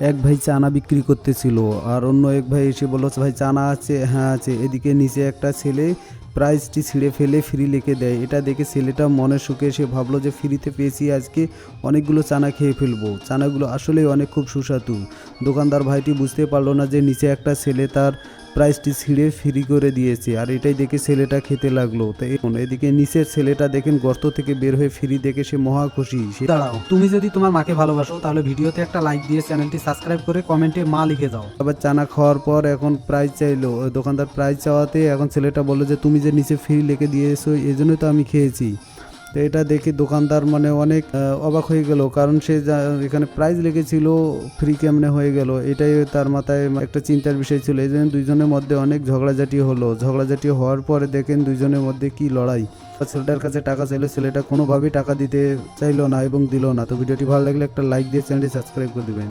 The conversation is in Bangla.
এক ভাই চানা বিক্রি করতেছিল আর অন্য এক ভাই এসে বলল, ভাই চানা আছে? হ্যাঁ আছে। এদিকে নিচে একটা ছেলে প্রাইসটি ছিঁড়ে ফেলে ফ্রি লিখে দেয়। এটা দেখে ছেলেটা মনে সুখে সে ভাবলো যে ফ্রিতে পেয়েছি, আজকে অনেকগুলো চানা খেয়ে ফেলবো। চানাগুলো আসলেই অনেক খুব সুস্বাদু। দোকানদার ভাইটি বুঝতে পারলো না যে নিচে একটা ছেলে তার প্রাইসটি ছিঁড়ে ফ্রি করে দিয়েছে, আর এটাই দেখে ছেলেটা খেতে লাগলো। তো এদিকে নিচের ছেলেটা দেখেন গর্ত থেকে বের হয়ে ফ্রি দেখে সে মহা খুশি। দাঁড়াও, তুমি যদি তোমার মাকে ভালোবাসো তাহলে ভিডিওতে একটা লাইক দিয়ে চ্যানেলটি সাবস্ক্রাইব করে কমেন্টে মা লিখে যাও। আবার চানা খাওয়ার পর এখন প্রাইস চাইলো। ওই দোকানদার প্রাইস চাওয়াতে এখন ছেলেটা বললো যে তুমি যে নিচে ফ্রি লিখে দিয়েছো এই জন্যই তো আমি খেয়েছি। তো এটা দেখে দোকানদার মানে অনেক অবাক হয়ে গেল, কারণ সে এখানে প্রাইস লিখেছিল, ফ্রি কেমনে হয়ে গেল, এটাই তার মাথায় একটা চিন্তার বিষয় ছিল। এই জন্য দুইজনের মধ্যে অনেক ঝগড়াঝাটি হলো। ঝগড়াঝাটি হওয়ার পরে দেখেন দুইজনের মধ্যে কি লড়াই। ছেলেটার কাছে টাকা চাইলো, ছেলেটা কোনোভাবেই টাকা দিতে চাইলো না এবং দিল না। তো ভিডিওটি ভালো লাগলে একটা লাইক দিয়ে চ্যানেলটি সাবস্ক্রাইব করে দিবেন।